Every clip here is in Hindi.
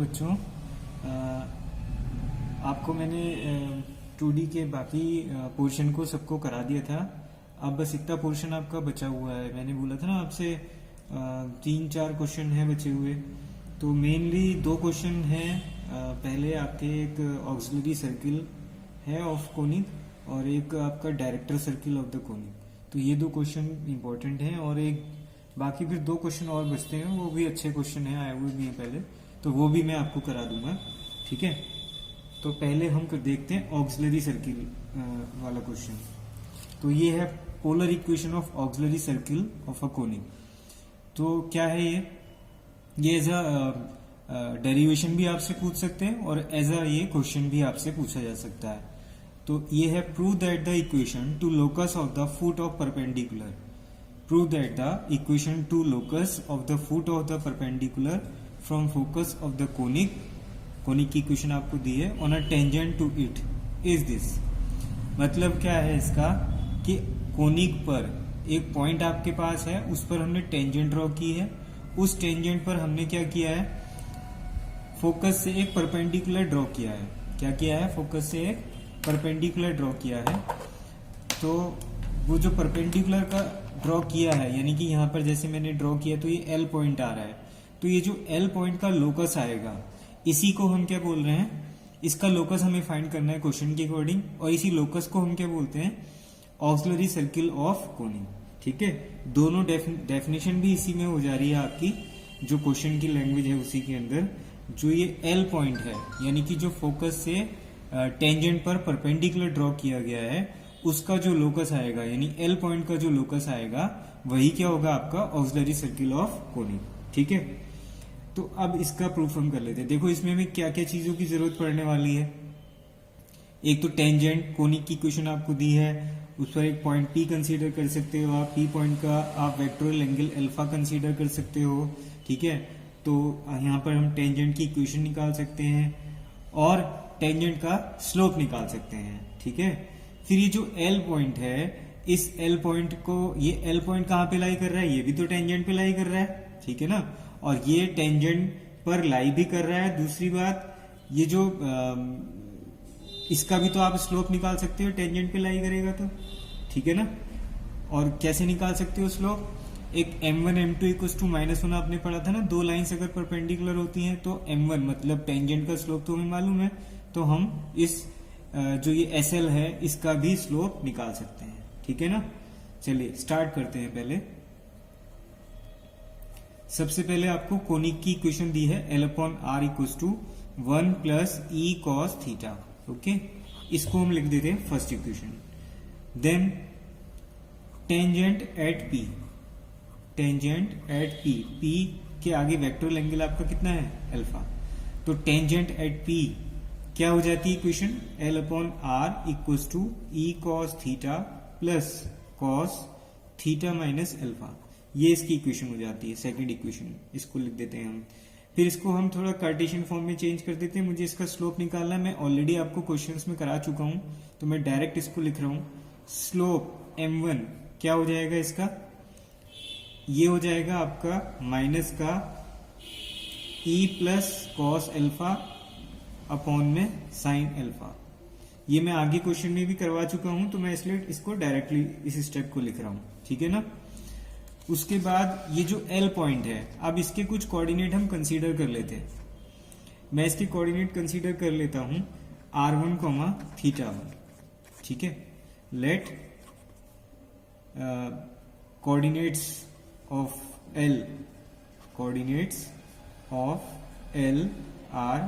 बच्चों, आपको मैंने 2D के बाकी पोर्शन को सबको करा दिया था। अब बस इतना पोर्शन आपका बचा हुआ है। मैंने बोला था ना आपसे 3-4 क्वेश्चन है बचे हुए। तो मेनली 2 क्वेश्चन हैं। पहले आपके एक ऑक्सिलरी सर्किल है ऑफ कोनिक और एक आपका director circle of the conic. तो ये 2 क्वेश्चन इंपॉर्टेंट हैं और एक बाकी फिर 2 क्वेश्चन और बचते हैं, वो भी अच्छे क्वेश्चन हैं, आए हुए भी हैं पहले, तो वो भी मैं आपको करा दूंगा। ठीक है, तो पहले हम देखते हैं ऑक्सिलरी सर्किल वाला क्वेश्चन। तो ये है polar equation of auxiliary circle of a conic. तो क्या है ये एज अ डेरिवेशन भी आपसे पूछ सकते हैं और एज अ ये क्वेश्चन भी आपसे पूछा जा सकता है। तो ये है prove that the equation to locus of the foot of perpendicular, prove that the equation to locus of the foot of the perpendicular from focus of the conic, conic की इक्वेशन आपको दी है, on a tangent to it is this. मतलब क्या है इसका कि कोनिक पर एक पॉइंट आपके पास है, उस पर हमने टेंजेंट ड्रॉ की है, उस टेंजेंट पर हमने क्या किया है, फोकस से एक परपेंडिकुलर ड्रॉ किया है। क्या किया है, फोकस से एक परपेंडिकुलर ड्रॉ किया है। तो वो जो परपेंडिकुलर का ड्रॉ किया है, यानी कि यहाँ पर जैसे मैंने ड्रॉ किया तो ये एल पॉइंट आ रहा है, तो ये जो एल पॉइंट का लोकस आएगा इसी को हम क्या बोल रहे हैं, इसका लोकस हमें फाइंड करना है क्वेश्चन के अकॉर्डिंग, और इसी लोकस को हम क्या बोलते हैं, ऑक्सिलरी सर्किल ऑफ कोनिक। ठीक है, दोनों डेफिनेशन भी इसी में हो जा रही है आपकी, जो क्वेश्चन की लैंग्वेज है उसी के अंदर। जो ये एल पॉइंट है, यानी कि जो फोकस से टेंजेंट पर परपेंडिकुलर ड्रॉ किया गया है, उसका जो लोकस आएगा, यानी एल पॉइंट का जो लोकस आएगा, वही क्या होगा, आपका ऑक्सिलरी सर्किल ऑफ कोनिक। ठीक है, तो अब इसका प्रूफ हम कर लेते हैं। देखो इसमें हमें क्या क्या चीजों की जरूरत पड़ने वाली है। एक तो टेंजेंट, कोनिक की इक्वेशन आपको दी है, उस पर एक पॉइंट पी कंसीडर कर सकते हो आप, पी पॉइंट का आप वेक्टोरियल एंगल अल्फा कंसीडर कर सकते हो। ठीक है, तो यहाँ पर हम टेंजेंट की इक्वेशन निकाल सकते हैं और टेंजेंट का स्लोप निकाल सकते हैं। ठीक है, फिर ये जो एल पॉइंट है, इस एल पॉइंट को, ये एल पॉइंट कहाँ पे लाई कर रहा है, ये भी तो टेंजेंट पे लाई कर रहा है। ठीक है ना, और ये टेंजेंट पर लाई भी कर रहा है। दूसरी बात, ये जो इसका भी तो आप स्लोप निकाल सकते हो, टेंजेंट पे लाई करेगा तो। ठीक है ना, और कैसे निकाल सकते हो स्लोप, एक m1 m2 = -1 आपने पढ़ा था ना, 2 लाइंस अगर परपेंडिकुलर होती हैं तो m1 मतलब टेंजेंट का स्लोप तो हमें मालूम है, तो हम इस जो ये SL है इसका भी स्लोप निकाल सकते हैं। ठीक है ना, चलिए स्टार्ट करते हैं। पहले सबसे पहले आपको कोनिक की इक्वेशन दी है, L/R = 1 + E cos θ। ओके, इसको हम लिख देते हैं first equation. Then tangent at P, tangent at P, P के आगे वेक्टोरियल एंगल आपका कितना है, अल्फा। तो टेंजेंट एट P क्या हो जाती है equation, L/R = E cos θ plus cos θ minus alpha. ये इसकी इक्वेशन हो जाती है, सेकंड इक्वेशन। इसको लिख देते हैं हम। फिर इसको हम थोड़ा कार्टेशियन फॉर्म में चेंज कर देते हैं। मुझे इसका स्लोप निकालना है, मैं ऑलरेडी आपको क्वेश्चंस में करा चुका हूं, तो मैं डायरेक्ट इसको लिख रहा हूं। स्लोप m1 क्या हो जाएगा इसका, ये हो जाएगा आपका माइनस का E plus cos alpha upon में साइन अल्फा। ये मैं आगे क्वेश्चन में भी करवा चुका हूं, तो मैं इसलिए इसको डायरेक्टली इस स्टेप को लिख रहा हूं। ठीक है ना, उसके बाद ये जो L पॉइंट है, अब इसके कुछ कोऑर्डिनेट हम कंसीडर कर लेते हैं। मैं इसके कोऑर्डिनेट कंसीडर कर लेता हूं r1, θ1। ठीक है, let coordinates of L, coordinates of L are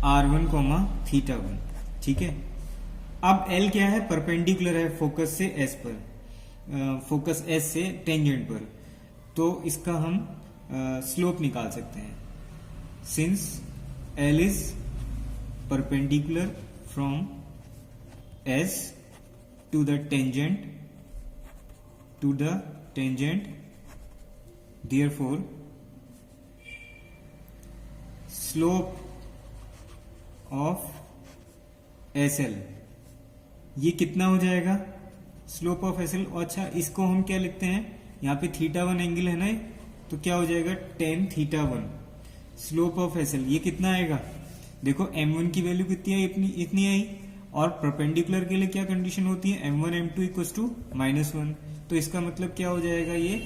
r1, θ1। ठीक है, अब L क्या है, परपेंडिकुलर है फोकस से S पर, फोकस S से टेंजेंट पर, तो इसका हम स्लोप निकाल सकते हैं। Since L is perpendicular from S to the tangent, therefore slope of SL ये कितना हो जाएगा, स्लोप ऑफ SL। अच्छा, इसको हम क्या लिखते हैं, यहाँ पे θ1 एंगल है ना, तो क्या हो जाएगा tan θ1। स्लोप ऑफ एसएल ये कितना आएगा, देखो m1 की वैल्यू कितनी आई, इतनी आई, और परपेंडिकुलर के लिए क्या कंडीशन होती है, m1 m2 इक्वल टू -1। तो इसका मतलब क्या हो जाएगा, ये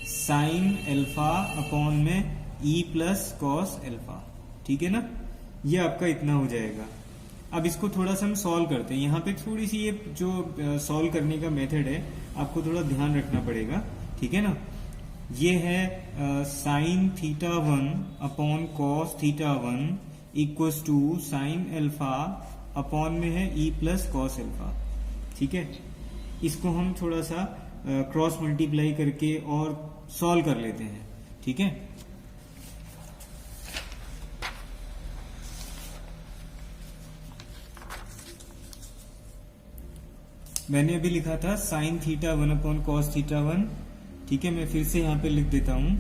साइन अल्फा अपॉन में e प्लस कॉस अल्फा, ठीक है ना, ये आपका इतना हो जाएगा। अब इसको थोड़ा सा हम सॉल्व करते हैं। यहाँ पे थोड़ी सी ये जो सॉल्व करने का मेथड है आपको थोड़ा ध्यान रखना पड़ेगा, ठीक है ना। ये है sine θ1 upon cos θ1 equals to sine alpha upon में है e प्लस कॉस अल्फा, ठीक है। इसको हम थोड़ा सा क्रॉस मल्टीप्लाई करके और सॉल्व कर लेते हैं, ठीक है। मैंने अभी लिखा था साइन θ1 अपॉन कॉस θ1, ठीक है। मैं फिर से यहाँ पे लिख देता हूं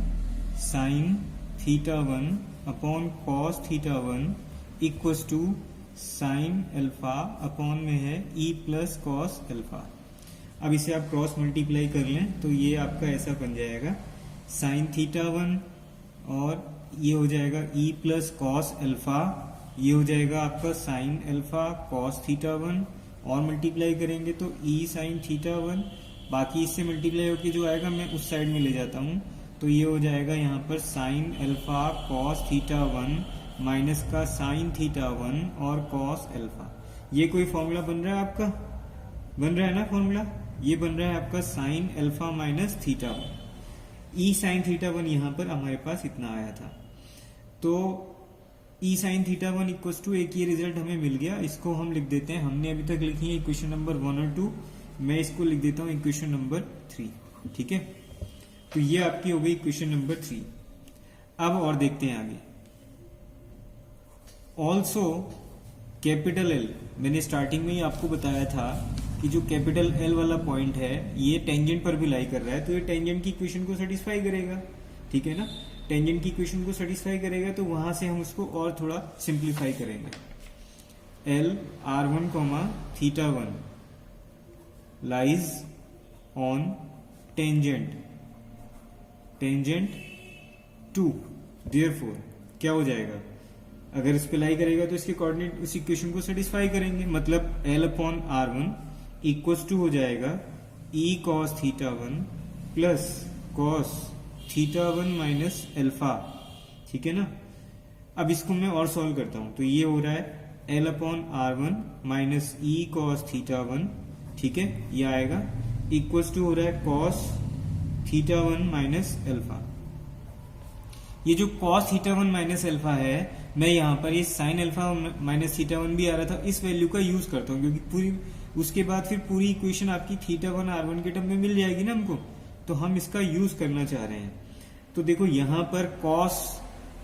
sine θ1 upon cos θ1 equals to sine alpha upon में है e प्लस कॉस अल्फा। अब इसे आप क्रॉस मल्टीप्लाई कर लें तो ये आपका ऐसा बन जाएगा साइन θ1 और ये हो जाएगा e प्लस कॉस अल्फा, ये हो जाएगा आपका साइन अल्फा कॉस θ1 और मल्टीप्लाई करेंगे तो e साइन θ1, बाकी इससे मल्टीप्लाई होकर जो आएगा मैं उस साइड में ले जाता हूं, तो ये हो जाएगा यहाँ पर साइन अल्फा कॉस θ1 माइनस का साइन θ1 और कॉस अल्फा। ये कोई फॉर्मूला बन रहा है आपका, बन रहा है ना फॉर्मूला, ये बन रहा है आपका sine alpha minus θ1, e sine θ1 यहाँ पर हमारे पास इतना आया था। तो e साइन θ1 इक्वल्स टू एक ये रिजल्ट हमें मिल गया। इसको हम लिख देते हैं, हमने अभी तक लिखी है इक्वेशन नंबर 1 और 2, मैं इसको लिख देता हूं इक्वेशन नंबर 3, ठीक है। तो ये आपकी हो गई इक्वेशन नंबर 3। अब और देखते हैं आगे। ऑल्सो कैपिटल एल, मैंने स्टार्टिंग में ही आपको बताया था कि जो कैपिटल एल वाला पॉइंट है ये टेंजेंट पर भी लाई कर रहा है, तो ये टेंजेंट की इक्वेशन को सेटिस्फाई करेगा, ठीक है ना। टेंजेंट की इक्वेशन को सेटिस्फाई करेगा तो वहां से हम उसको और थोड़ा सिंप्लीफाई करेंगे। L r1 θ1 lies on tangent to, therefore क्या हो जाएगा, अगर इस पे लाई करेगा तो इसके कोऑर्डिनेट उस इक्वेशन को सेटिस्फाई करेंगे, मतलब L upon r1 equals to हो जाएगा e cos θ1 plus cos θ1 minus alpha, ठीक है ना। अब इसको मैं और सॉल्व करता हूं तो ये हो रहा है L upon r1 minus e cos θ1, ठीक है, ये आएगा इक्वल्स टू हो रहा है cos θ1 माइनस अल्फा। ये जो cos θ1 माइनस अल्फा है, मैं यहाँ पर ये साइन अल्फा माइनस θ1 भी आ रहा था, इस वैल्यू का यूज करता हूँ क्योंकि पूरी उसके बाद फिर पूरी इक्वेशन आपकी θ1 r1 के टर्म में मिल जाएगी ना हमको, तो हम इसका यूज करना चाह रहे हैं। तो देखो यहाँ पर cos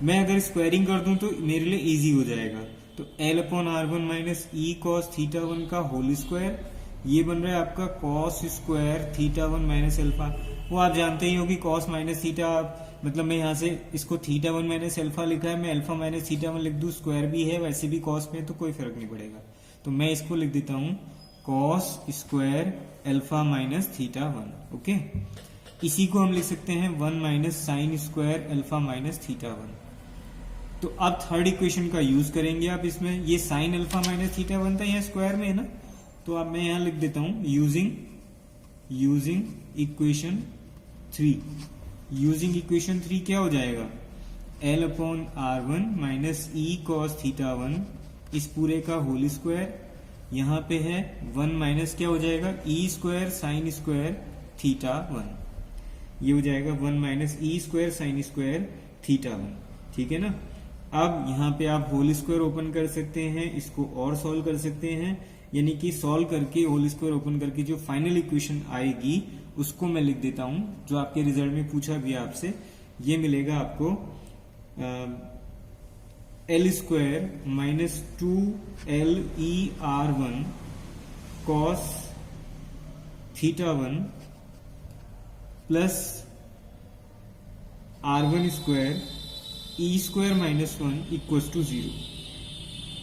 मैं अगर स्क्वायरिंग कर दूं तो मेरे लिए इजी हो जाएगा, तो L upon r1 minus e cos θ1 का होल स्क्वायर, ये बन रहा है आपका cos स्क्वायर θ1 माइनस अल्फा। वो आप जानते ही हो कि cos माइनस थीटा, मतलब मैं यहाँ से इसको θ1 माइनस अल्फा लिखा है, मैं अल्फा माइनस θ1 लिख दूं, स्क्वायर भी है वैसे भी cos में, तो कोई फर्क नहीं पड़ेगा। तो मैं इसको लिख देता हूँ cos square alpha minus θ1, okay. इसी को हम लिख सकते हैं 1 minus sine square alpha minus θ1। तो अब थर्ड इक्वेशन का यूज करेंगे आप इसमें, ये साइन अल्फा माइनस θ1 था, यहाँ स्क्वायर में है ना, तो अब मैं यहाँ लिख देता हूँ यूजिंग इक्वेशन 3। यूजिंग इक्वेशन 3 क्या हो जाएगा, L upon r1 minus e cos θ1 इस पूरे का होल स्क्वायर, यहाँ पे है 1 माइनस क्या हो जाएगा e स्क्वायर साइन स्क्वायर θ1, ये हो जाएगा 1 minus e square sine square θ1, ठीक है ना। अब यहाँ पे आप होल स्क्वायर ओपन कर सकते हैं, इसको और सॉल्व कर सकते हैं, यानी कि सॉल्व करके होल स्क्वायर ओपन करके जो फाइनल इक्वेशन आएगी उसको मैं लिख देता हूं, जो आपके रिजल्ट में पूछा भी आपसे। ये मिलेगा आपको L square minus 2LER1 cos θ1 plus r1 square e square minus 1 equals to 0,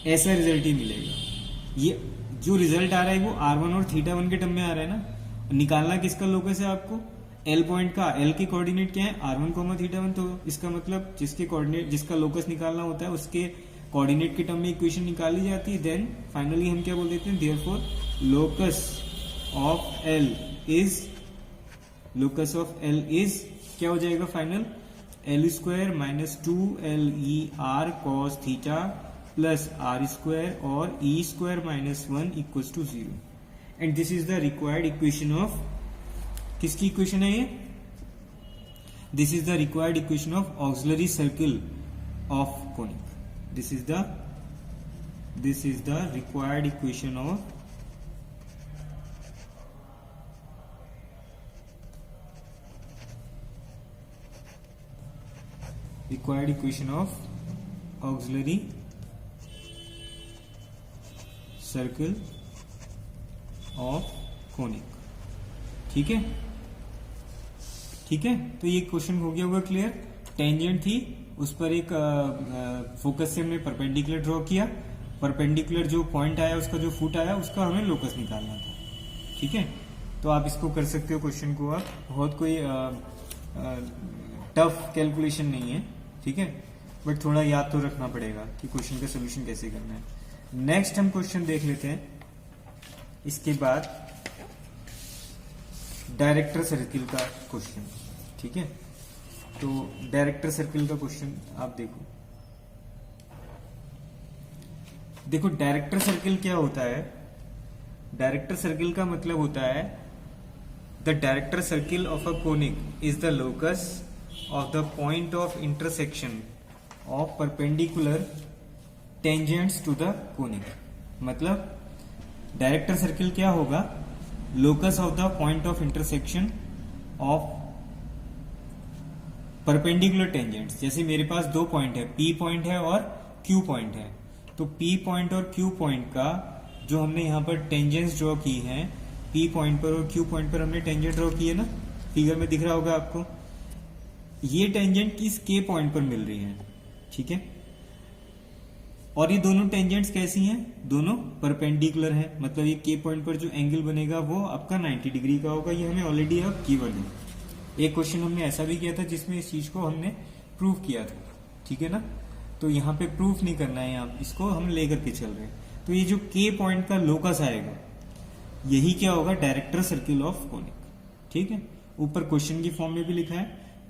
ऐसा रिजल्ट ही मिलेगा। ये जो रिजल्ट आ रहा है वो r1 और θ1 के टर्म में आ रहा है ना, निकालना किसका लोकस है आपको, एल पॉइंट का, एल के कोऑर्डिनेट क्या है, r1 कोमा थीटा 1, तो इसका मतलब जिसके कोऑर्डिनेट, जिसका लोकस निकालना होता है उसके कोऑर्डिनेट के टर्म में इक्वेशन निकाली जाती है। देन फाइनली हम क्या बोल देते हैं, therefore locus of L is, locus of L is क्या हो जाएगा final, L square minus 2LER cos theta plus R square और E square minus 1 equals to 0। And this is the required equation of, किसकी इक्वेशन है ये, this is the required equation of auxiliary circle of conic. This is the required equation of auxiliary circle of conic. ठीक है, ठीक है, तो ये क्वेश्चन हो गया होगा क्लियर। टेंजेंट थी, उस पर एक फोकस से हमने परपेंडिकुलर ड्रॉ किया, परपेंडिकुलर जो पॉइंट आया उसका जो फुट आया उसका हमें लोकस निकालना था। ठीक है, तो आप इसको कर सकते हो क्वेश्चन को, आप बहुत कोई टफ कैलकुलेशन नहीं है। ठीक है, बट थोड़ा याद तो रखना पड़ेगा कि क्वेश्चन का सोल्यूशन कैसे करना है। नेक्स्ट हम क्वेश्चन देख लेते हैं, इसके बाद डायरेक्टर सर्किल का क्वेश्चन। ठीक है, तो डायरेक्टर सर्किल का क्वेश्चन आप देखो डायरेक्टर सर्किल क्या होता है। डायरेक्टर सर्किल का मतलब होता है the director circle of a conic is the locus of the point of intersection of perpendicular tangents to the conic. मतलब डायरेक्टर सर्किल क्या होगा, locus of the point of intersection of perpendicular tangents. जैसे मेरे पास दो पॉइंट है, पी पॉइंट है और क्यू पॉइंट है, तो पी पॉइंट और क्यू पॉइंट का जो हमने यहाँ पर टेंजेंट्स ड्रॉ की हैं, पी पॉइंट पर और क्यू पॉइंट पर हमने टेंजेंट ड्रॉ की है ना, फिगर में दिख रहा होगा आपको। ये टेंजेंट किस के पॉइंट पर मिल रही है। ठीक है, और ये दोनों टेंजेंट्स कैसी हैं, दोनों परपेंडिकुलर हैं। मतलब ये के पॉइंट पर जो एंगल बनेगा वो आपका 90 डिग्री का होगा। ये हमें ऑलरेडी अब गिवन है। एक क्वेश्चन हमने ऐसा भी किया था जिसमें इस चीज को हमने प्रूव किया था। ठीक है ना, तो यहाँ पे प्रूफ नहीं करना है, यहाँ इसको हम लेकर के चल रहे हैं। तो ये जो के पॉइंट का लोकस आएगा यही क्या होगा, डायरेक्टर सर्किल ऑफ कोनिक। ठीक है, ऊपर क्वेश्चन की फॉर्म में भी लिखा है,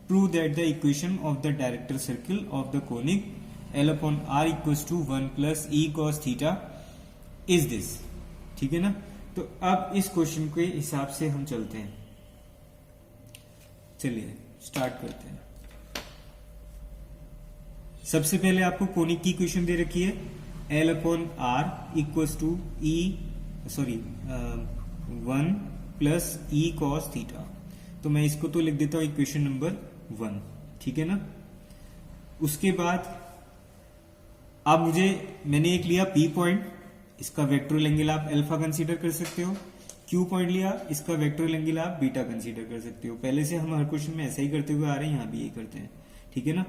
prove that the equation of the director circle of the conic L/R equals to 1 plus E cos theta is this. ठीक है ना, तो अब इस क्वेश्चन के हिसाब से हम चलते हैं। चलिए स्टार्ट करते हैं। सबसे पहले आपको कोनिक की इक्वेशन दे रखी है, L/R equals to 1 plus E cos theta. तो मैं इसको तो लिख देता हूं इक्वेशन नंबर 1। ठीक है ना, उसके बाद अब मैंने एक लिया P पॉइंट, इसका वेक्टोरियल एंगल आप अल्फा कंसीडर कर सकते हो। Q पॉइंट लिया, इसका वेक्टोरियल एंगल आप बीटा कंसीडर कर सकते हो। पहले से हम हर क्वेश्चन में ऐसा ही करते हुए आ रहे हैं, यहां भी यही करते हैं। ठीक है ना,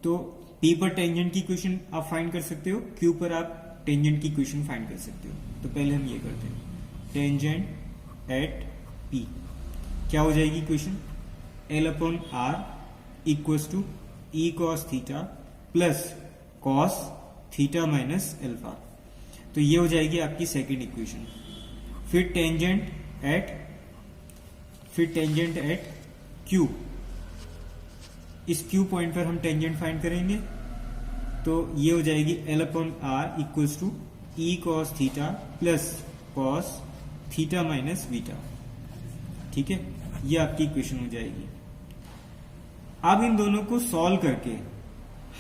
तो P पर टेंजेंट की इक्वेशन आप फाइंड कर सकते हो, Q पर आप टेंजेंट की इक्वेशन फाइंड कर सकते हो। तो पहले हम ये करते हैं, टेंजेंट एट P क्या हो जाएगी equation, L/R equals to E cos theta plus cos theta minus alpha. तो ये हो जाएगी आपकी सेकंड इक्वेशन। फिर टेंजेंट एट Q, इस Q पॉइंट पर हम टेंजेंट फाइंड करेंगे। तो ये हो जाएगी L/R equals to E cos theta plus cos theta minus beta. ठीक है, ये आपकी इक्वेशन हो जाएगी। अब इन दोनों को सॉल्व करके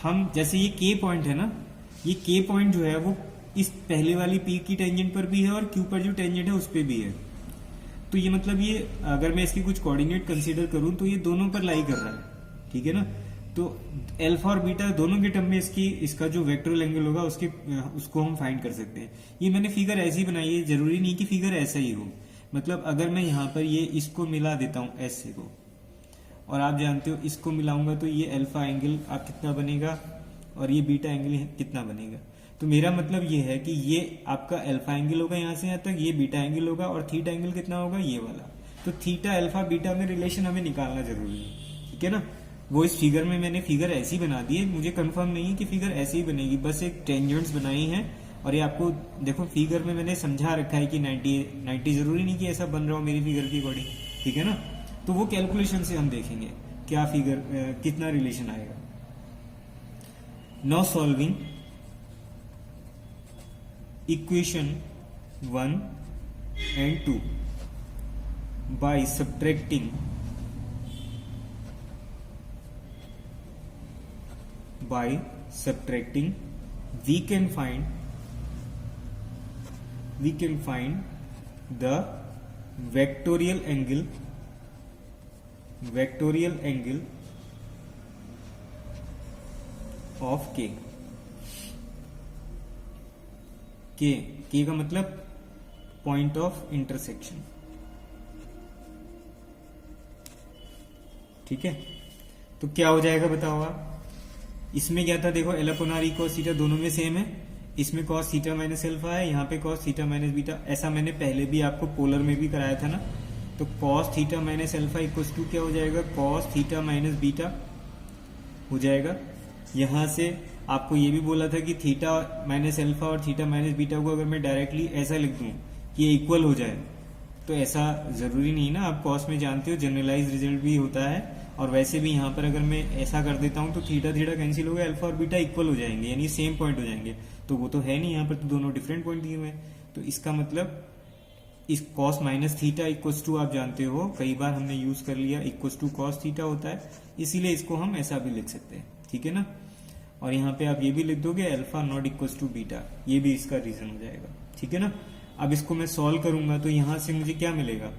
हम, जैसे ये के पॉइंट है ना, ये के पॉइंट जो है वो इस पहले वाली पी की टेंजेंट पर भी है और क्यू पर जो टेंजेंट है उस पर भी है। तो ये मतलब ये अगर मैं इसके कुछ कोऑर्डिनेट कंसीडर करूं तो ये दोनों पर लाई कर रहा है। ठीक है ना, तो अल्फा और बीटा दोनों के टर्म में इसका जो वेक्टोरियल एंगल होगा उसको हम फाइंड कर सकते हैं। ये मैंने फिगर ऐसी बनाई है, जरूरी नहीं कि फिगर ऐसा ही हो। मतलब अगर मैं यहाँ पर ये इसको मिला देता हूँ ऐसे को, और आप जानते हो इसको मिलाऊंगा तो ये अल्फा एंगल आप कितना बनेगा और ये बीटा एंगल कितना बनेगा। तो मेरा मतलब ये है कि ये आपका अल्फा एंगल होगा यहाँ से यहाँ तक, ये बीटा एंगल होगा और थीटा एंगल कितना होगा, ये वाला। तो थीटा अल्फा बीटा में रिलेशन हमें निकालना जरूरी है, ठीक है ना। वो इस फिगर में मैंने फिगर ऐसी बना दी है, मुझे कंफर्म नहीं है कि फिगर ऐसे ही बनेगी, बस एक टेंजेंट्स बनाई है। और ये आपको देखो फिगर में मैंने समझा रखा है कि 90 जरूरी नहीं कि ऐसा बन रहा हो मेरी फिगर की अकॉर्डिंग, ठीक है ना। तो वो कैलकुलेशन से हम देखेंगे क्या फिगर कितना रिलेशन आएगा। Now solving equation 1 and 2 by subtracting we can find the vectorial angle of k का मतलब पॉइंट ऑफ इंटरसेक्शन, ठीक है। तो क्या हो जाएगा बताओ आप, इसमें क्या था देखो, L upon R cos theta दोनों में सेम है, इसमें cos थीटा माइनस एल्फा है, यहाँ पे cos थीटा माइनस बीटा, ऐसा मैंने पहले भी आपको पोलर में भी कराया था ना। तो cos theta minus alpha equals to क्या हो जाएगा, cos थीटा माइनस बीटा हो जाएगा। यहां से आपको ये भी बोला था कि थीटा माइनस एल्फा और थीटा माइनस बीटा को अगर मैं डायरेक्टली ऐसा लिख दूं कि ये इक्वल हो जाए, तो ऐसा जरूरी नहीं ना। आप कॉस में जानते हो जनरलाइज रिजल्ट भी होता है, और वैसे भी यहाँ पर अगर मैं ऐसा कर देता हूं तो थीटा थीटा कैंसिल हो गया, अल्फा और बीटा इक्वल हो जाएंगे, यानी सेम पॉइंट हो जाएंगे। तो वो तो है नहीं, यहाँ पर तो दोनों डिफरेंट पॉइंट दिए हुए हैं। तो इसका मतलब इस cos minus theta equals to, आप जानते हो कई बार हमने यूज कर लिया, इक्वल्स टू कॉस थीटा होता है, इसीलिए इसको हम ऐसा भी लिख सकते हैं, ठीक है ना। और यहाँ पे आप ये भी लिख दोगे alpha not equals to beta, ये भी इसका रीजन हो जाएगा, ठीक है ना। अब इसको मैं सॉल्व करूंगा तो यहां से मुझे क्या मिलेगा,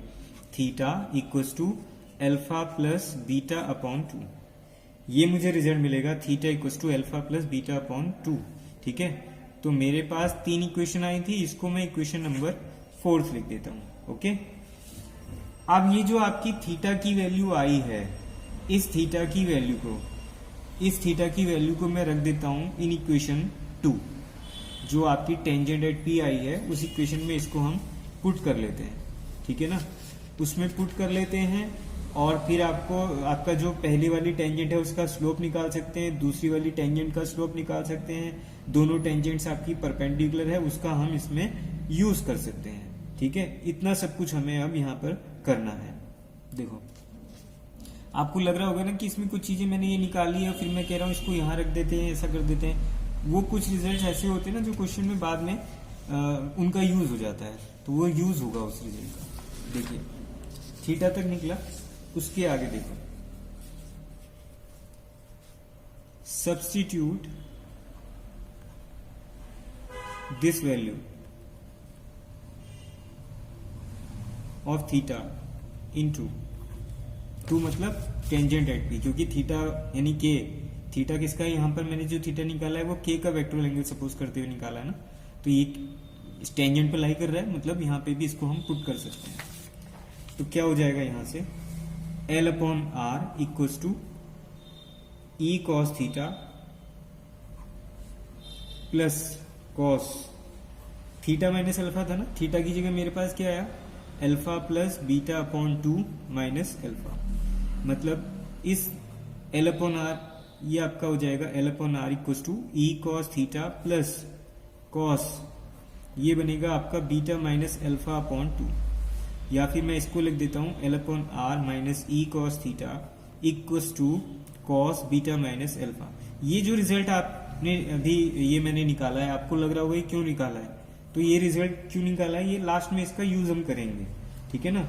theta equals to alpha plus beta upon 2, ये मुझे रिजल्ट मिलेगा, theta equals to alpha plus beta upon 2, ठीक है। तो मेरे पास 3 इक्वेशन आई थी, इसको मैं इक्वेशन नंबर 4 लिख देता हूं, ओके। अब ये जो आपकी थीटा की वैल्यू आई है, इस थीटा की वैल्यू को मैं रख देता हूं इन इक्वेशन 2, जो आपकी टेंजेंट एट पी आई है, उस इक्वेशन में इसको हम पुट कर लेते हैं, ठीक है ना। उसमें पुट कर लेते हैं और फिर आपका जो पहली वाली टेंजेंट है उसका स्लोप निकाल सकते हैं, दूसरी वाली टेंजेंट का स्लोप निकाल सकते हैं, दोनों टेंजेंट्स आपकी परपेंडिकुलर है उसका हम इसमें यूज कर सकते हैं, ठीक है। इतना सब कुछ हमें अब यहाँ पर करना है। देखो आपको लग रहा होगा ना कि इसमें कुछ चीजें मैंने ये निकाली है, फिर मैं कह रहा हूँ इसको यहाँ रख देते हैं, ऐसा कर देते हैं। वो कुछ रिजल्ट ऐसे होते हैं ना जो क्वेश्चन में बाद में उनका यूज हो जाता है, तो वो यूज होगा उस रिजल्ट का। देखिए थीटा तक निकला, उसके आगे देखो, substitute this value of theta into 2 मतलब टेंजेंट एट पी, क्योंकि थीटा यानी के, थीटा किसका है, यहां पर मैंने जो थीटा निकाला है वो के का वेक्टोरियल एंगल सपोज करते हुए निकाला है ना। तो ये इस टेंजेंट पर लाई कर रहा है, मतलब यहां पे भी इसको हम पुट कर सकते हैं। तो क्या हो जाएगा यहां से, L upon R equals to E cos theta plus cos theta minus alpha था ना, थीटा की जगह मेरे पास क्या आया, alpha plus beta upon 2 minus alpha, मतलब इस एल अपॉन आर, ये आपका हो जाएगा L upon R equals to E cos theta plus cos, ये बनेगा आपका बीटा माइनस अल्फा अपॉन 2, या फिर मैं इसको लिख देता हूं L upon R minus E cos theta equals to cos beta minus alpha. ये जो रिजल्ट आपने अभी ये मैंने निकाला है, आपको लग रहा होगा क्यों निकाला है, तो ये रिजल्ट क्यों निकाला है, ये लास्ट में इसका यूज हम करेंगे, ठीक है ना,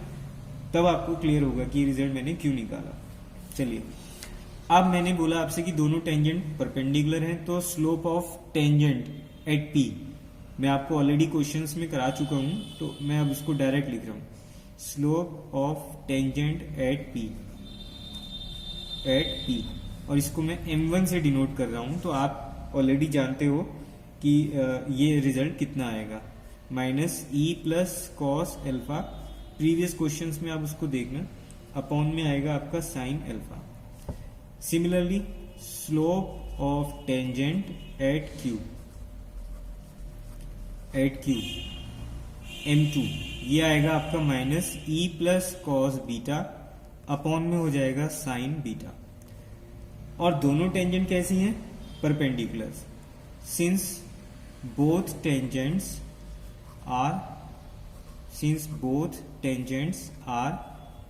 तब आपको क्लियर होगा कि ये रिजल्ट मैंने क्यों निकाला। चलिए अब मैंने बोला आपसे कि दोनों टेंजेंट परपेंडिकुलर हैं, तो slope of tangent at P मैं आपको ऑलरेडी क्वेश्चंस में करा चुका हूं, तो मैं अब इसको डायरेक्ट लिख रहा हूं, slope of tangent at P, और इसको मैं m1 से डिनोट कर रहा हूं। तो आप ऑलरेडी जानते हो कि ये रिजल्ट कितना आएगा, minus E plus cos alpha, previous questions में आप उसको देखना, अपॉन में आएगा आपका sine alpha. Similarly slope of tangent at Q m2 ये आएगा आपका minus E plus cos beta upon में हो जाएगा साइन बीटा। और दोनों टेंजेंट कैसी हैं? Perpendicular. Since both tangents are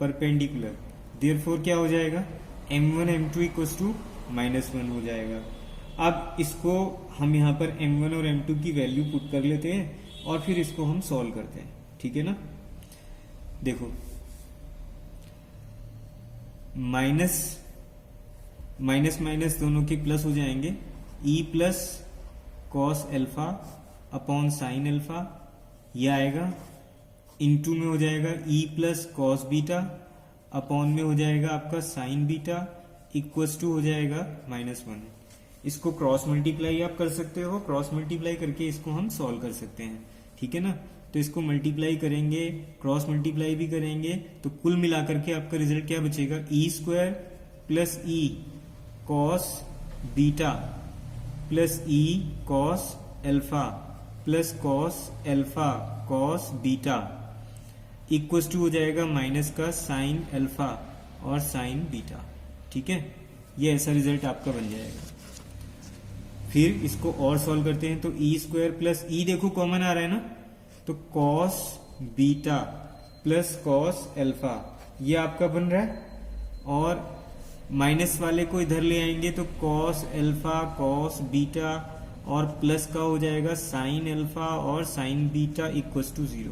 perpendicular, therefore क्या हो जाएगा? m1 m2 इक्वल्स टू -1 हो जाएगा। अब इसको हम यहाँ पर m1 और m2 की वैल्यू पुट कर लेते हैं और फिर इसको हम सॉल्व करते हैं, ठीक है ना। देखो माइनस माइनस दोनों के प्लस हो जाएंगे, e plus cos alpha upon sine alpha, ये आएगा इनटू में हो जाएगा e plus cos beta upon में हो जाएगा आपका साइन बीटा इक्वल्स टू हो जाएगा -1। इसको क्रॉस मल्टीप्लाई आप कर सकते हो, क्रॉस मल्टीप्लाई करके इसको हम सॉल्व कर सकते हैं, ठीक है ना। तो इसको मल्टीप्लाई करेंगे, क्रॉस मल्टीप्लाई भी करेंगे, तो कुल मिलाकर के आपका रिजल्ट क्या बचेगा? E square plus E cos beta plus E cos alpha plus cos alpha cos beta equals to हो जाएगा माइनस का साइन एल्फा और साइन बीटा, ठीक है। ये ऐसा रिजल्ट आपका बन जाएगा। फिर इसको और सॉल्व करते हैं, तो ई स्क्वायर प्लस ई देखो कॉमन आ रहा है ना, तो cos beta plus cos alpha ये आपका बन रहा है, और माइनस वाले को इधर ले आएंगे तो कॉस एल्फा कॉस बीटा और प्लस का हो जाएगा साइन एल्फा और sine beta equals to 0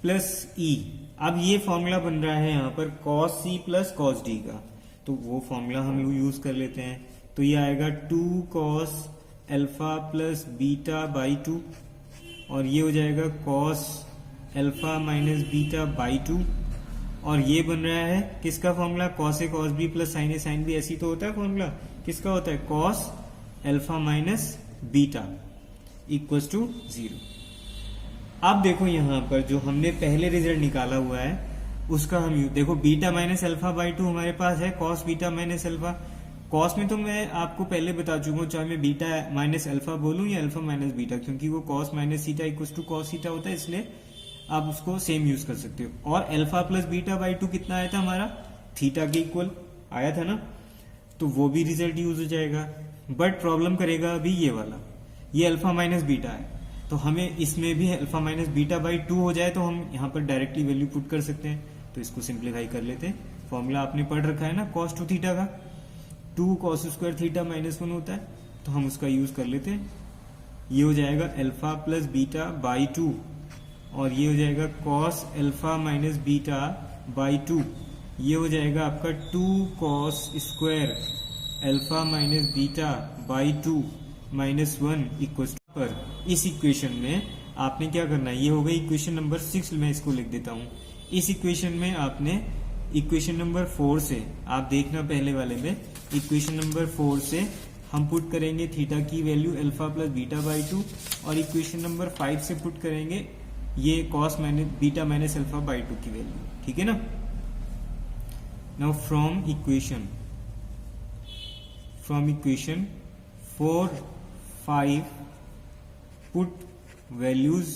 plus E. अब ये फॉर्मूला बन रहा है यहाँ पर cos C plus cos D का, तो वो फॉर्मूला हम यूज कर लेते हैं। तो ये आएगा 2 cos alpha plus beta by 2 और ये हो जाएगा cos alpha minus beta by 2, और ये बन रहा है किसका formula? Cos A cos B plus sine A sine B, ऐसी तो होता है फॉर्मूला। किसका होता है? Cos alpha minus beta equals to 0। अब देखो यहाँ पर जो हमने पहले रिजल्ट निकाला हुआ है उसका हम देखो बीटा माइनस अल्फा बाई 2 हमारे पास है cos beta minus alpha. Cos में तो मैं आपको पहले बता चुका हूँ, चाहे मैं बीटा माइनस अल्फा बोलूं या अल्फा माइनस बीटा, क्योंकि वो cos minus theta equals to cos theta होता है, इसलिए आप उसको सेम यूज कर सकते हो। और अल्फा प्लस बीटा बाई 2 कितना आया था हमारा? थीटा के इक्वल आया था ना, तो वो भी रिजल्ट यूज हो जाएगा। बट प्रॉब्लम करेगा अभी ये वाला, ये अल्फा माइनस बीटा है, तो हमें इसमें भी अल्फा माइनस बीटा बाई 2 हो जाए तो हम यहाँ पर डायरेक्टली वैल्यू पुट कर सकते हैं। तो इसको सिंप्लीफाई कर लेते हैं। फॉर्मूला आपने पढ़ रखा है ना कॉस 2 थीटा का, 2 कॉस स्क्वायर थीटा -1 होता है, तो हम उसका यूज कर लेते हैं। ये हो जाएगा अल्फा प्लस बीटा बाई 2 और ये हो जाएगा cos alpha minus beta by 2, ये हो जाएगा आपका 2 cos square alpha minus beta by 2 -1 equal पर। इस इक्वेशन में आपने क्या करना है, ये हो गई इक्वेशन नंबर 6, मैं इसको लिख देता हूं। इस इक्वेशन में आपने इक्वेशन नंबर 4 से, आप देखना पहले वाले में, इक्वेशन नंबर 4 से हम पुट करेंगे थीटा की value alpha plus beta by 2, और इक्वेशन नंबर 5 से पुट करेंगे ये cos minus beta minus alpha by 2 की वैल्यू, ठीक है ना। Now from equation 4, 5 put values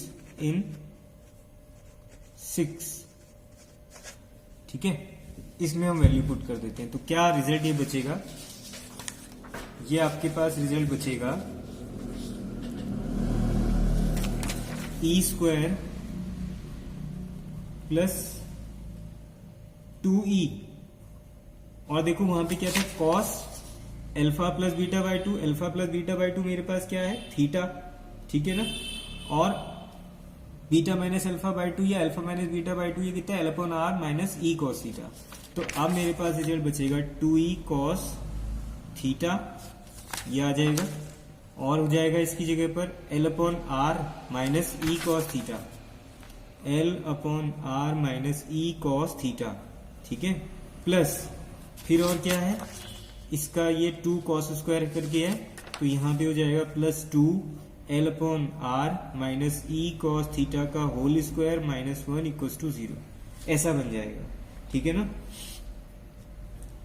in 6, ठीक है। इसमें हम वैल्यू पुट कर देते हैं, तो क्या रिजल्ट ये बचेगा? ये आपके पास रिजल्ट बचेगा ई स्क्वायर प्लस 2e, और देखो वहां पे क्या था, cos alpha plus beta by 2, alpha plus beta by 2 मेरे पास क्या है? थीटा, ठीक है ना। और बीटा माइनस अल्फा बाई 2 या अल्फा माइनस बीटा बाई 2 ये कितना है? L/R minus E cos theta. तो अब मेरे पास रिजल्ट बचेगा 2e कॉस थीटा, ये आ जाएगा, और हो जाएगा इसकी जगह पर L/R minus E cos theta, L/R minus E cos theta, ठीक है। प्लस फिर और क्या है, इसका ये 2 कॉस स्क्वायर करके है, तो यहां पे हो जाएगा plus 2 L/R minus E cos theta का होल स्क्वायर -1 इक्वल टू 0, ऐसा बन जाएगा, ठीक है ना।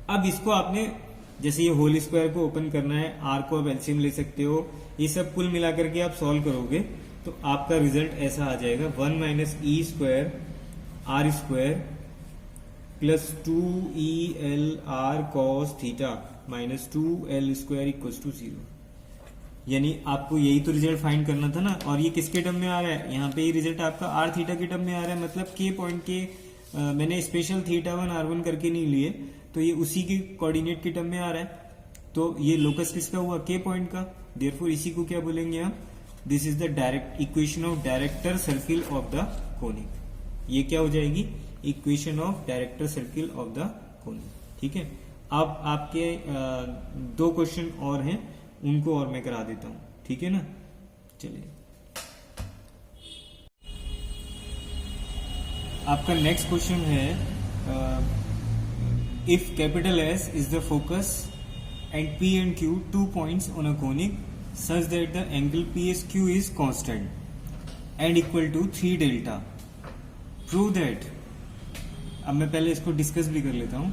अब इसको आपने जैसे ये होल स्क्वायर को ओपन करना है, आर को आप एलसीएम ले सकते हो, ये सब कुल मिलाकर के आप सॉल्व करोगे तो आपका रिजल्ट ऐसा आ जाएगा 1 minus E square R square plus 2EL r cos theta minus 2L square equals to 0। यानी आपको यही तो रिजल्ट फाइंड करना था ना, और ये किसके टर्म में आ रहा है, यहाँ पे ये रिजल्ट आपका आर थीटा के टर्म में आ रहा है, मतलब के पॉइंट के मैंने स्पेशल थीटा 1 r1 करके नहीं लिए, तो ये उसी के कोऑर्डिनेट के टर्म में आ रहा है। तो ये लोकस किसका हुआ, के पॉइंट का, देयरफॉर इसी को क्या बोलेंगे हम, this is the direct equation of director circle of the conic. ये क्या हो जाएगी, equation of director circle of the conic. ठीक है, अब आपके 2 क्वेश्चन और हैं, उनको और मैं करा देता हूं, ठीक है ना। चलिए, आपका नेक्स्ट क्वेश्चन है, if capital S is the focus and P and Q 2 points on a conic such that the angle P S Q is constant and equal to 3 delta, prove that. अब मैं पहले इसको डिस्कस भी कर लेता हूं।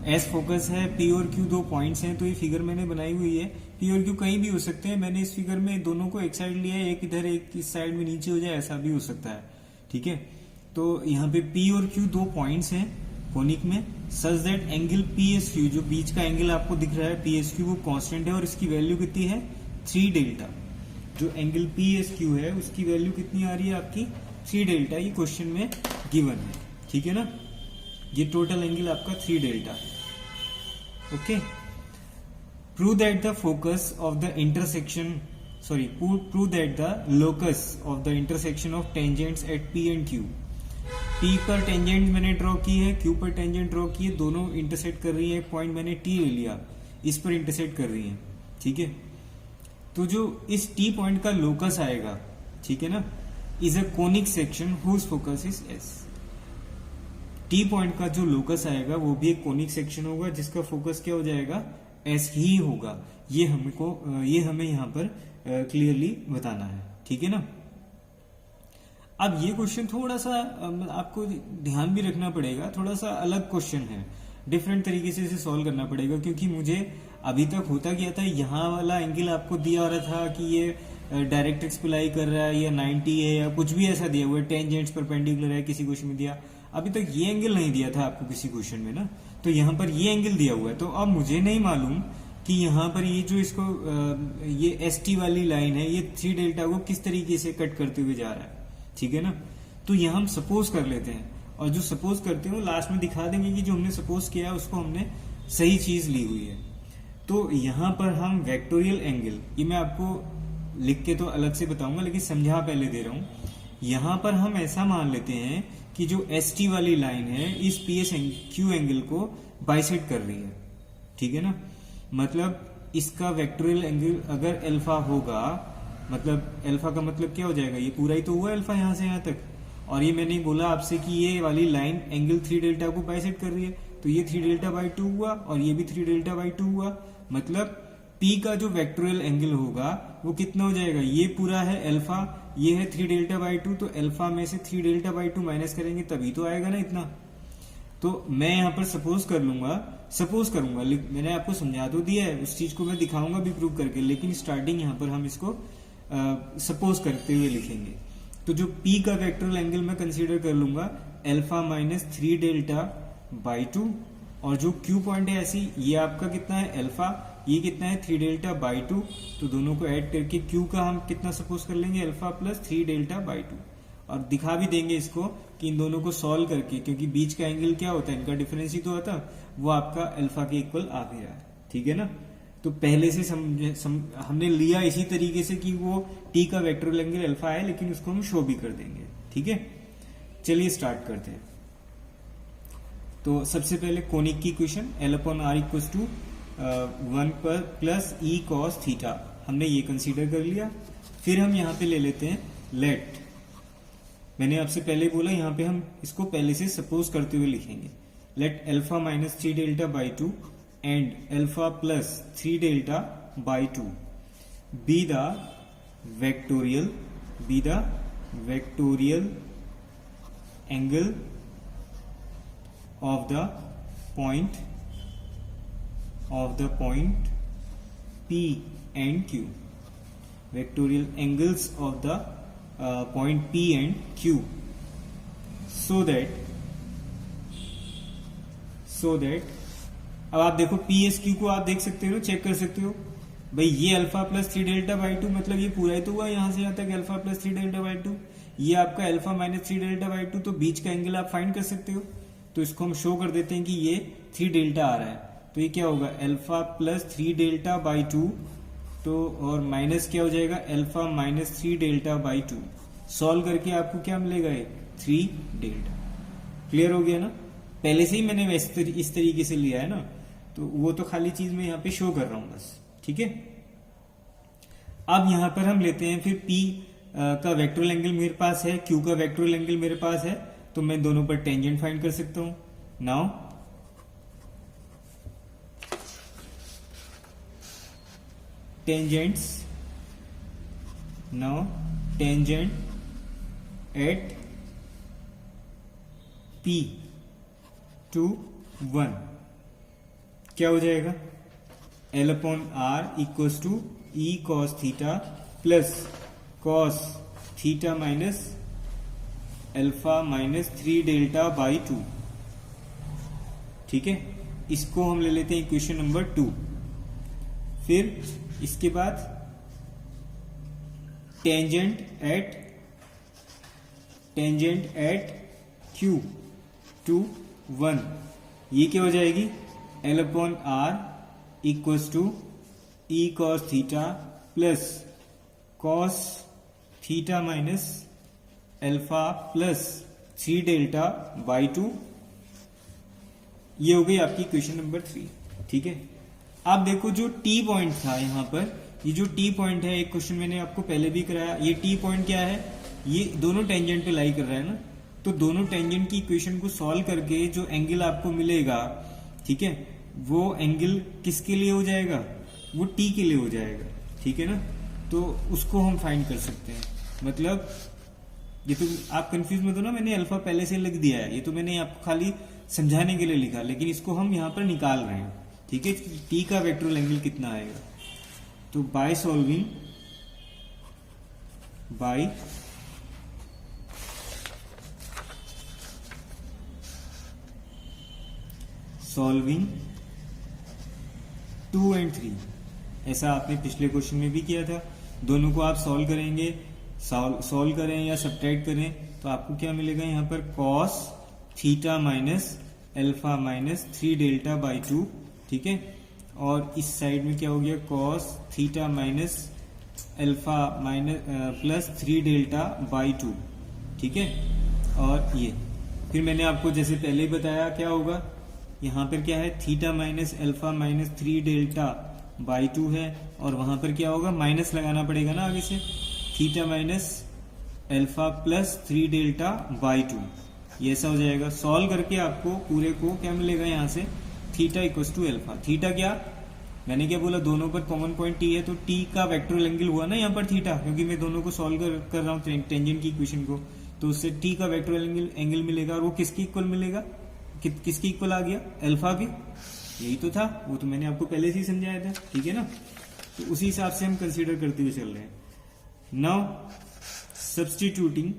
एस फोकस है, पी और क्यू 2 पॉइंट्स हैं, तो ये फिगर मैंने बनाई हुई है, पी और क्यू कहीं भी हो सकते हैं। मैंने इस फिगर में दोनों को एक साइड लिया है, एक इधर एक इस साइड में नीचे हो जाए, ऐसा भी हो सकता है। ठीक है, तो यहाँ पे पी और क्यू 2 पॉइंट्स हैं कोनिक में, such that angle P S Q, जो बीच का एंगल आपको दिख रहा है पी एस क्यू, वो कांस्टेंट है और इसकी वैल्यू कितनी है 3 डेल्टा। जो एंगल पी एस क्यू है उसकी वैल्यू कितनी आ रही है आपकी 3 डेल्टा, ये क्वेश्चन में गिवन है। ठीक है ना, ये टोटल एंगल आपका 3 डेल्टा है। Okay, prove that the focus of the intersection, prove that the locus of the intersection of tangents at P and Q. P पर टेंजेंट मैंने ड्रॉ की है, क्यू पर टेंजेंट ड्रॉ की है, दोनों इंटरसेक्ट कर रही है, एक पॉइंट मैंने टी ले लिया, इस पर इंटरसेक्ट कर रही है। ठीक है, तो जो इस टी पॉइंट का लोकस आएगा, ठीक है ना, is a conic section whose focus is S. T point का जो लोकस आएगा वो भी एक कोनिक सेक्शन होगा जिसका फोकस क्या हो जाएगा, एस ही होगा। ये हमें यहाँ पर क्लियरली बताना है। ठीक है ना। अब ये क्वेश्चन थोड़ा सा आपको ध्यान भी रखना पड़ेगा, थोड़ा सा अलग क्वेश्चन है, डिफरेंट तरीके से इसे सॉल्व करना पड़ेगा, क्योंकि मुझे अभी तक होता क्या था, यहाँ वाला एंगल आपको दिया हो रहा था कि ये डायरेक्ट एक्सप्लाई कर रहा है या 90 है या कुछ भी ऐसा दिया हुआ है, टेंजेंट्स परपेंडिकुलर है, किसी क्वेश्चन में दिया। अभी तक ये एंगल नहीं दिया था आपको किसी क्वेश्चन में ना, तो यहाँ पर ये एंगल दिया हुआ है। तो अब मुझे नहीं मालूम कि यहाँ पर ये जो इसको ये एस टी वाली लाइन है, ये 3 डेल्टा को किस तरीके से कट करते हुए जा रहा है। ठीक है ना, तो यहाँ हम सपोज कर लेते हैं, और जो सपोज करते हैं वो लास्ट में दिखा देंगे कि जो हमने सपोज किया उसको हमने सही चीज ली हुई है। तो यहाँ पर हम वेक्टोरियल एंगल, ये मैं आपको लिख के तो अलग से बताऊंगा, लेकिन समझा पहले दे रहा हूं। यहाँ पर हम ऐसा मान लेते हैं कि जो एस टी वाली लाइन है इस पी एस क्यू एंगल को बाइसेक्ट कर रही है। ठीक है ना, मतलब इसका वेक्टोरियल एंगल अगर अल्फा होगा, मतलब अल्फा का मतलब क्या हो जाएगा, ये पूरा ही तो हुआ अल्फा यहाँ से यहाँ तक, और ये मैंने बोला आपसे कि ये वाली लाइन एंगल 3 डेल्टा को बाइसेक्ट कर रही है, तो ये 3 डेल्टा बाई 2 हुआ और ये भी 3 डेल्टा बाई 2 हुआ। मतलब P का जो वेक्टोरियल एंगल होगा वो कितना हो जाएगा, ये पूरा है अल्फा, ये है 3 डेल्टा बाई 2, तो अल्फा में से 3 डेल्टा बाई 2 माइनस करेंगे तभी तो आएगा ना इतना। तो मैं यहाँ पर सपोज करूंगा, मैंने आपको समझा तो दिया है, उस चीज को मैं दिखाऊंगा भी प्रूव करके, लेकिन स्टार्टिंग यहाँ पर हम इसको सपोज करते हुए लिखेंगे। तो जो P का वेक्टोरियल एंगल मैं कंसीडर कर लूंगा अल्फा माइनस 3 डेल्टा बाई 2, और जो Q पॉइंट है ऐसी, ये आपका कितना है अल्फा, ये कितना है 3 डेल्टा बाई 2, तो दोनों को ऐड करके Q का हम कितना सपोज कर लेंगे अल्फा प्लस 3 डेल्टा बाई 2, और दिखा भी देंगे इसको कि इन दोनों को सॉल्व करके, क्योंकि बीच का एंगल क्या होता है, इनका डिफरेंस ही तो होता है, वो आपका अल्फा के इक्वल आ भी रहा है। ठीक है ना, तो पहले से हमने लिया इसी तरीके से कि वो T का वेक्टोरियल एंगल अल्फा है, लेकिन उसको हम शो भी कर देंगे। ठीक है, चलिए स्टार्ट करते हैं। तो सबसे पहले कोनिक की equation L upon R equals to 1 पर प्लस E cos थीटा, हमने ये कंसीडर कर लिया। फिर हम यहाँ पे ले लेते हैं लेट, मैंने आपसे पहले बोला यहाँ पे हम इसको पहले से सपोज करते हुए लिखेंगे, let alpha minus 3 delta by 2 and alpha plus 3 delta by 2 be the vectorial angle of the point P and Q, vectorial angles of the point P and Q so that अब आप देखो पी एस क्यू को आप देख सकते हो, चेक कर सकते हो भाई, ये अल्फा प्लस 3 डेल्टा बाई 2 मतलब ये पूरा ही तो हुआ यहां से यहां तक अल्फा प्लस 3 डेल्टा बाई 2, ये आपका अल्फा माइनस 3 डेल्टा बाई 2, तो बीच का एंगल आप फाइंड कर सकते हो। तो इसको हम शो कर देते हैं कि ये 3 डेल्टा आ रहा है, तो ये क्या होगा अल्फा प्लस 3 डेल्टा बाई 2, तो और माइनस क्या हो जाएगा alpha minus 3 delta by 2। Solve करके आपको क्या मिलेगा ये 3 डेल्टा। क्लियर हो गया ना, पहले से ही मैंने इस तरीके से लिया है ना, तो वो तो खाली चीज मैं यहाँ पे शो कर रहा हूं बस, ठीक है। अब यहां पर हम लेते हैं फिर P का वेक्टोरल एंगल मेरे पास है, Q का वेक्टोरल एंगल मेरे पास है, तो मैं दोनों पर टेंजेंट फाइंड कर सकता हूं। Now tangents, now tangent at P to 1 क्या हो जाएगा L upon R equals to E cos theta plus cos theta minus alpha minus 3 delta by 2, ठीक है। इसको हम ले लेते हैं इक्वेशन नंबर 2। फिर इसके बाद टेंजेंट एट Q टू 1 ये क्या हो जाएगी L upon R equals to E cos theta plus cos theta minus alpha plus 3 delta by 2, ये हो गई आपकी इक्वेशन नंबर 3, ठीक है। आप देखो जो T पॉइंट था यहाँ पर, ये जो T पॉइंट है, एक क्वेश्चन मैंने आपको पहले भी कराया, ये T पॉइंट क्या है, ये दोनों टेंजेंट पे लाई कर रहा है ना, तो दोनों टेंजेंट की इक्वेशन को सॉल्व करके जो एंगल आपको मिलेगा, ठीक है, वो एंगल किसके लिए हो जाएगा, वो T के लिए हो जाएगा, ठीक है ना। तो उसको हम फाइंड कर सकते हैं, मतलब ये तो आप कंफ्यूज मत हो ना, मैंने अल्फा पहले से लिख दिया है, ये तो मैंने आपको खाली समझाने के लिए लिखा, लेकिन इसको हम यहां पर निकाल रहे हैं, ठीक है। T का वेक्टोरल एंगल कितना आएगा, तो बाय सॉल्विंग सॉल्विंग 2 एंड 3, ऐसा आपने पिछले क्वेश्चन में भी किया था। दोनों को आप सॉल्व करेंगे, सॉल्व करें या सब्ट्रैक्ट करें, तो आपको क्या मिलेगा यहाँ पर cos theta minus alpha minus 3 delta by 2, ठीक है। और इस साइड में क्या हो गया cos theta minus alpha minus plus 3 delta by 2, ठीक है। और ये फिर मैंने आपको जैसे पहले ही बताया क्या होगा, यहाँ पर क्या है theta minus alpha minus 3 delta by 2 है, और वहां पर क्या होगा माइनस लगाना पड़ेगा ना आगे से, theta minus alpha plus 3 delta by 2, ये ऐसा हो जाएगा। सॉल्व करके आपको पूरे को क्या मिलेगा यहाँ से theta equals to alpha. Theta क्या, मैंने क्या बोला, दोनों पर कॉमन पॉइंट T है, तो T का वेक्टोरल एंगल हुआ ना यहाँ पर थीटा, क्योंकि मैं दोनों को सॉल्व कर रहा हूँ टेंजेंट की इक्वेशन को, तो उससे T का वेक्टोरल एंगल मिलेगा, और वो किसकी इक्वल मिलेगा, किसकी इक्वल आ गया अल्फा की, यही तो था, वो तो मैंने आपको पहले से ही समझाया था, ठीक है ना। तो उसी हिसाब से हम कंसीडर करते हुए चल रहे हैं। Now substituting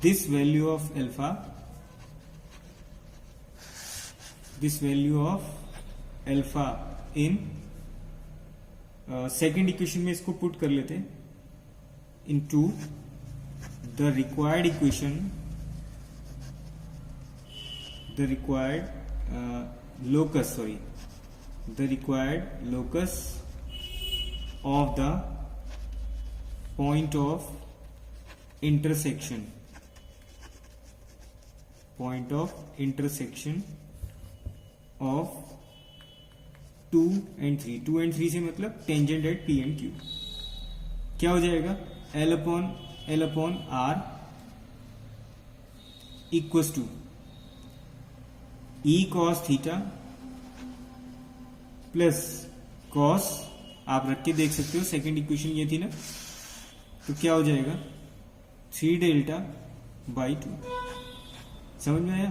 this value of alpha, in second equation में इसको पुट कर लेते हैं into the required equation, the required locus of the point of intersection of 2 and 3। 2 and 3 से मतलब tangent at P and Q, क्या हो जाएगा L upon R equals to E cos theta plus cos, आप रख के देख सकते हो, सेकेंड इक्वेशन ये थी ना, तो क्या हो जाएगा 3 डेल्टा बाई 2। समझ में आया,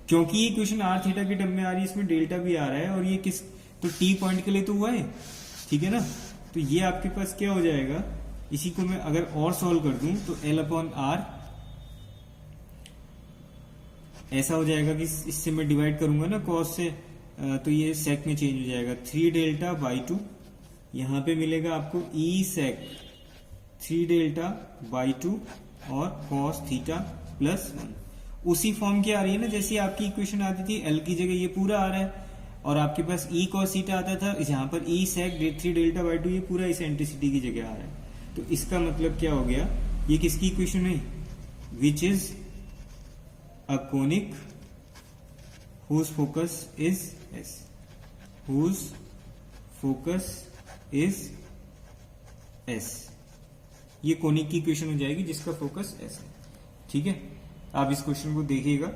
क्योंकि ये क्वेश्चन आर थीटा के टर्म में आ रही है, इसमें डेल्टा भी आ रहा है, और ये किस, तो टी पॉइंट के लिए तो हुआ है, ठीक है ना। तो ये आपके पास क्या हो जाएगा, इसी को मैं अगर और सॉल्व कर दूं तो एल अपॉन आर ऐसा हो जाएगा कि इससे मैं डिवाइड करूंगा ना कॉस से, तो ये सेक में चेंज हो जाएगा, 3 डेल्टा बाई 2, यहां पे मिलेगा आपको ई सेक 3 डेल्टा बाई 2 और कॉस थीटा प्लस 1। उसी फॉर्म की आ रही है ना जैसी आपकी इक्वेशन आती थी, एल की जगह ये पूरा आ रहा है, और आपके पास ई कॉस थीटा आता था, यहाँ पर ई सेक 3 डेल्टा बाई 2 ये पूरा इसेंट्रिसिटी की जगह आ रहा है। तो इसका मतलब क्या हो गया, ये किसकी इक्वेशन है, which is a conic whose focus is S, whose focus is S, ये कोनिक की इक्वेशन हो जाएगी जिसका फोकस S है, ठीक है। आप इस क्वेश्चन को देखिएगा,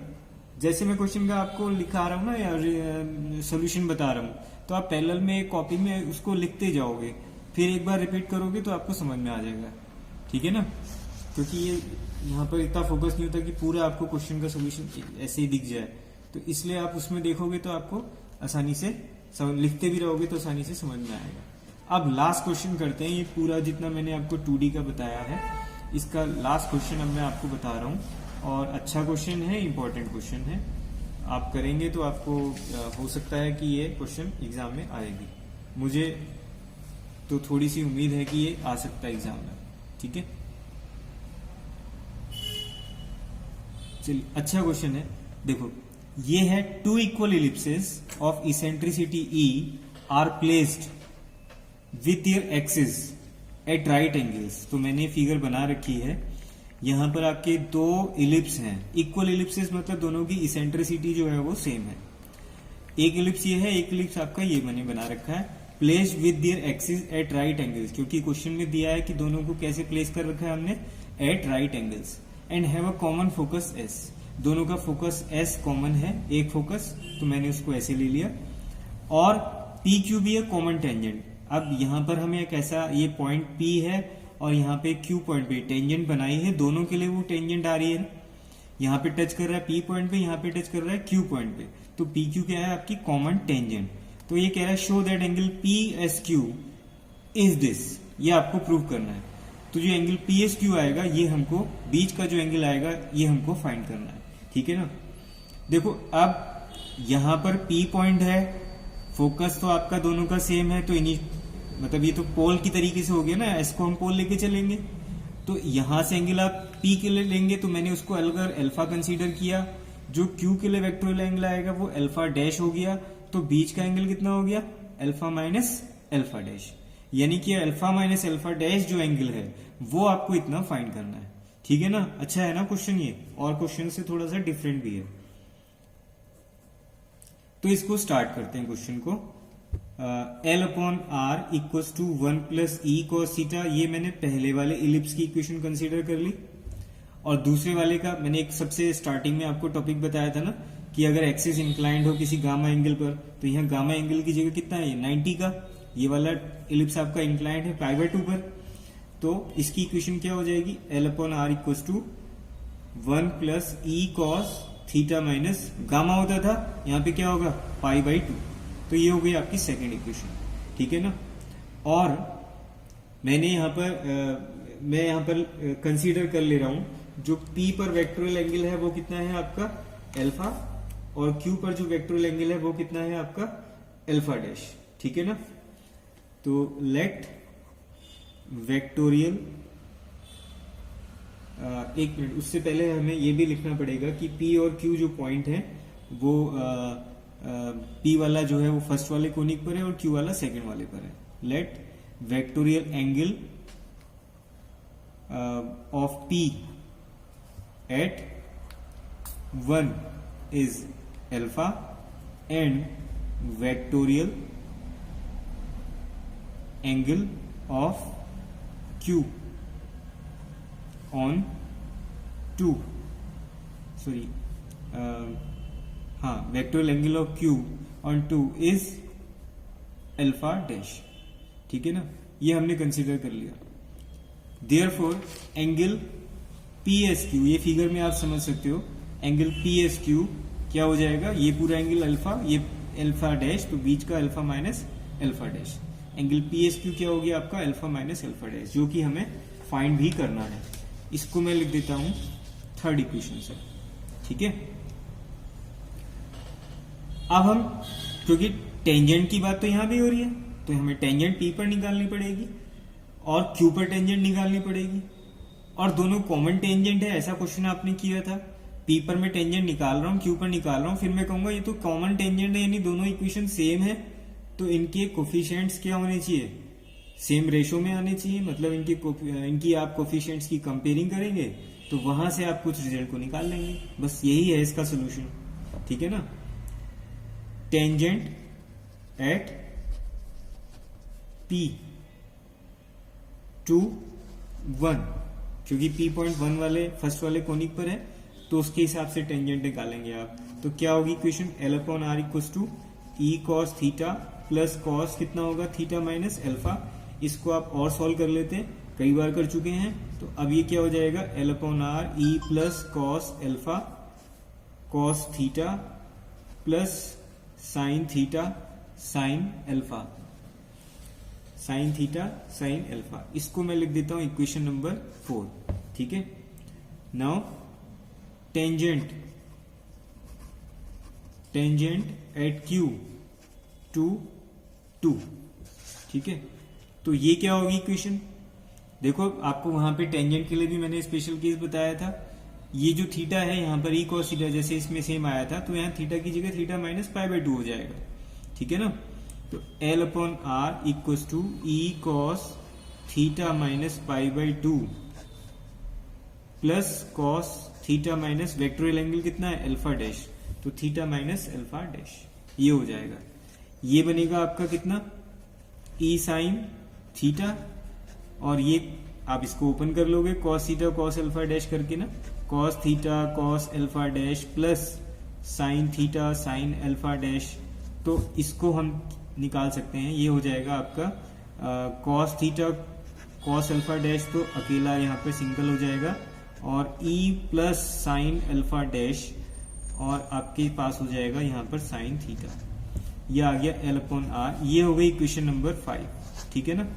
जैसे मैं क्वेश्चन का आपको लिखा रहा हूं ना या सोल्यूशन बता रहा हूं, तो आप पैरेलल में एक कॉपी में उसको लिखते जाओगे, फिर एक बार रिपीट करोगे तो आपको समझ में आ जाएगा, ठीक है ना। क्योंकि ये यहाँ पर इतना फोकस नहीं होता कि पूरा आपको क्वेश्चन का सोल्यूशन ऐसे ही दिख जाए, तो इसलिए आप उसमें देखोगे तो आपको आसानी से लिखते भी रहोगे तो आसानी से समझ में आएगा। अब लास्ट क्वेश्चन करते हैं, ये पूरा जितना मैंने आपको 2D का बताया है इसका लास्ट क्वेश्चन अब मैं आपको बता रहा हूँ, और अच्छा क्वेश्चन है, इंपॉर्टेंट क्वेश्चन है, आप करेंगे तो आपको हो सकता है कि ये क्वेश्चन एग्जाम में आएगी, मुझे तो थोड़ी सी उम्मीद है कि ये आ सकता है एग्जाम में, ठीक है। चलिए, अच्छा क्वेश्चन है, देखो ये है 2 equal ellipses of eccentricity E are placed with their axis at right angles. तो मैंने फिगर बना रखी है, यहां पर आपके 2 इलिप्स हैं, इक्वल इलिप्सेस मतलब दोनों की इसेंट्रिसिटी जो है वो सेम है। एक इलिप्स ये है, एक इलिप्स आपका ये मैंने बना रखा है, placed with their axis at right angles, क्योंकि क्वेश्चन में दिया है कि दोनों को कैसे प्लेस कर रखा है हमने, at right angles, and have a common focus S, दोनों का फोकस एस कॉमन है, एक फोकस, तो मैंने उसको ऐसे ले लिया, और पी क्यू भी है कॉमन टेंजेंट। अब यहां पर हमें एक ऐसा, ये पॉइंट पी है और यहाँ पे क्यू पॉइंट पे टेंजेंट बनाई है, दोनों के लिए वो टेंजेंट आ रही है, यहाँ पे टच कर रहा है पी पॉइंट पे, यहाँ पे टच कर रहा है क्यू पॉइंट पे, तो पी क्यू क्या है आपकी कॉमन टेंजेंट। तो ये कह रहा है show that angle P S Q is this, ये आपको प्रूव करना है। तो जो एंगल पी एस क्यू आएगा ये हमको, बीच का जो एंगल आएगा ये हमको फाइंड करना है, ठीक है ना। देखो अब यहां पर पी पॉइंट है, फोकस तो आपका दोनों का सेम है, तो इन्हीं मतलब ये तो पोल की तरीके से हो गया ना, एस को हम पोल लेके चलेंगे, तो यहां से एंगल आप पी के लिए लेंगे, तो मैंने उसको अगर अल्फा कंसीडर किया, जो क्यू के लिए वेक्टोरियल एंगल आएगा वो अल्फा डैश हो गया, तो बीच का एंगल कितना हो गया, अल्फा माइनस अल्फा डैश, यानी कि अल्फा माइनस अल्फा डैश जो एंगल है वो आपको इतना फाइंड करना है, ठीक है ना। अच्छा है ना क्वेश्चन ये, और क्वेश्चन से थोड़ा सा डिफरेंट भी है। तो इसको स्टार्ट करते हैं क्वेश्चन को। L upon R equal to 1 plus E cos theta, ये मैंने पहले वाले इलिप्स की इक्वेशन कंसीडर कर ली, और दूसरे वाले का मैंने एक सबसे स्टार्टिंग में आपको टॉपिक बताया था ना कि अगर एक्सिस इंक्लाइंड हो किसी गामा एंगल पर, तो यहाँ गामा एंगल की जगह कितना है 90 का, ये वाला इलिप्स आपका इंक्लाइंड है π/2 पर, तो इसकी इक्वेशन क्या हो जाएगी, L upon R equal to 1 plus E cos theta minus gamma होता था, यहाँ पे क्या होगा π/2, तो ये हो गई आपकी सेकेंड इक्वेशन, ठीक है ना। और मैंने मैं यहाँ पर कंसीडर कर ले रहा हूं जो P पर वेक्टोरियल एंगल है वो कितना है आपका अल्फा, और Q पर जो वेक्टोरियल एंगल है वो कितना है आपका अल्फा डैश, ठीक है ना। तो लेट वेक्टोरियल, एक मिनट, उससे पहले हमें ये भी लिखना पड़ेगा कि P और Q जो पॉइंट है वो P वाला जो है वो फर्स्ट वाले कोनिक पर है और Q वाला सेकंड वाले पर है। Let vectorial angle of P at 1 is alpha and vectorial angle of Q on 2, sorry, vectorial angle of Q on 2 is alpha dash, ठीक है ना, ये हमने कंसीडर कर लिया। Therefore एंगल PSQ, ये फिगर में आप समझ सकते हो, एंगल PSQ क्या हो जाएगा, ये पूरा एंगल अल्फा, ये अल्फा डैश, तो बीच का alpha minus alpha dash, angle P S Q क्या हो गया आपका, अल्फा माइनस अल्फा डैश, जो कि हमें फाइंड भी करना है। इसको मैं लिख देता हूं थर्ड इक्वेशन से, ठीक है। अब हम, क्योंकि टेंजेंट की बात तो यहां भी हो रही है, तो हमें टेंजेंट पी पर निकालनी पड़ेगी और क्यू पर टेंजेंट निकालनी पड़ेगी, और दोनों कॉमन टेंजेंट है, ऐसा क्वेश्चन आपने किया था। पी पर मैं टेंजेंट निकाल रहा हूँ, क्यू पर निकाल रहा हूँ, फिर मैं कहूंगा ये तो कॉमन टेंजेंट है, यानी दोनों इक्वेशन सेम है, तो इनके कोफिशिएंट्स क्या होने चाहिए, सेम रेशो में आने चाहिए। मतलब इनकी आप कोफिशिएंट्स की कंपेयरिंग करेंगे तो वहां से आप कुछ रिजल्ट को निकाल लेंगे, बस यही है इसका सोल्यूशन, ठीक है ना। टेंजेंट एट P टू 1, क्योंकि P पॉइंट 1 वाले फर्स्ट वाले कोनिक पर है, तो उसके हिसाब से टेंजेंट निकालेंगे आप। तो क्या होगी equation, L upon R equals to E cos theta plus cos कितना होगा, थीटा माइनस अल्फा। इसको आप और सॉल्व कर लेते हैं, कई बार कर चुके हैं। तो अब ये क्या हो जाएगा, L upon R E plus cos alpha cos theta plus sine theta sine alpha, sine theta sine alpha. इसको मैं लिख देता हूं इक्वेशन नंबर 4, ठीक है। Now tangent at Q to 2, ठीक है। तो ये क्या होगी इक्वेशन, देखो आपको वहां पे टेंजेंट के लिए भी मैंने स्पेशल केस बताया था। ये जो थीटा है यहाँ पर E cos थीटा जैसे इसमें सेम आया था, तो यहाँ थीटा की जगह थीटा माइनस π/2 हो जाएगा, ठीक है ना। तो L upon R equals to E cos theta minus π/2 plus cos theta minus vectorial angle कितना है, अल्फा डैश, तो थीटा माइनस अल्फा डैश, ये हो जाएगा। ये बनेगा आपका कितना, E साइन थीटा, और ये आप इसको ओपन कर लोगे cos theta cos alpha dash करके ना, cos theta cos alpha dash plus sine theta sine alpha dash. तो इसको हम निकाल सकते हैं, ये हो जाएगा आपका cos theta cos alpha dash, तो अकेला यहाँ पे सिंगल हो जाएगा, और E plus sine alpha dash, और आपके पास हो जाएगा यहाँ पर साइन थीटा। ये आ गया L अपॉन R। ये हो गई इक्वेशन नंबर 5, ठीक है ना।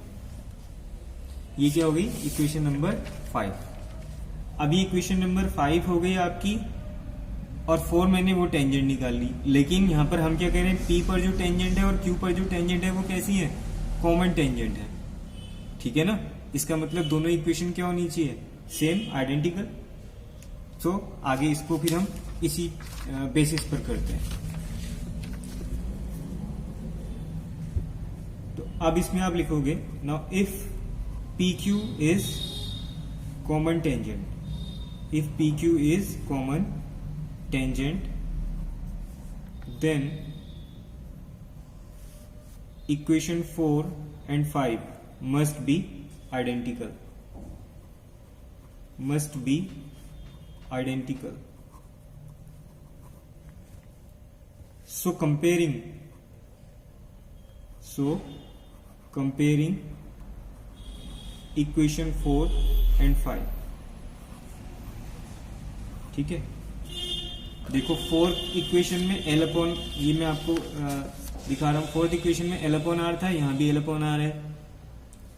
ये क्या हो गई इक्वेशन नंबर 5। अभी इक्वेशन नंबर 5 हो गई आपकी, और 4 मैंने वो टेंजेंट निकाल ली। लेकिन यहाँ पर हम क्या कह रहे हैं, P पर जो टेंजेंट है और Q पर जो टेंजेंट है वो कैसी है, कॉमन टेंजेंट है, ठीक है ना। इसका मतलब दोनों इक्वेशन क्या होनी चाहिए, सेम आइडेंटिकल। सो आगे इसको फिर हम इसी बेसिस पर करते हैं। तो अब इसमें आप लिखोगे, now if PQ is common tangent, if PQ is common tangent, then equation 4 and 5 must be identical, must be identical. So comparing equation 4 and 5, ठीक है। देखो फोर्थ इक्वेशन में L अपॉन, ये मैं आपको दिखा रहा हूँ, फोर्थ इक्वेशन में L अपॉन R था, यहाँ भी L अपॉन R है।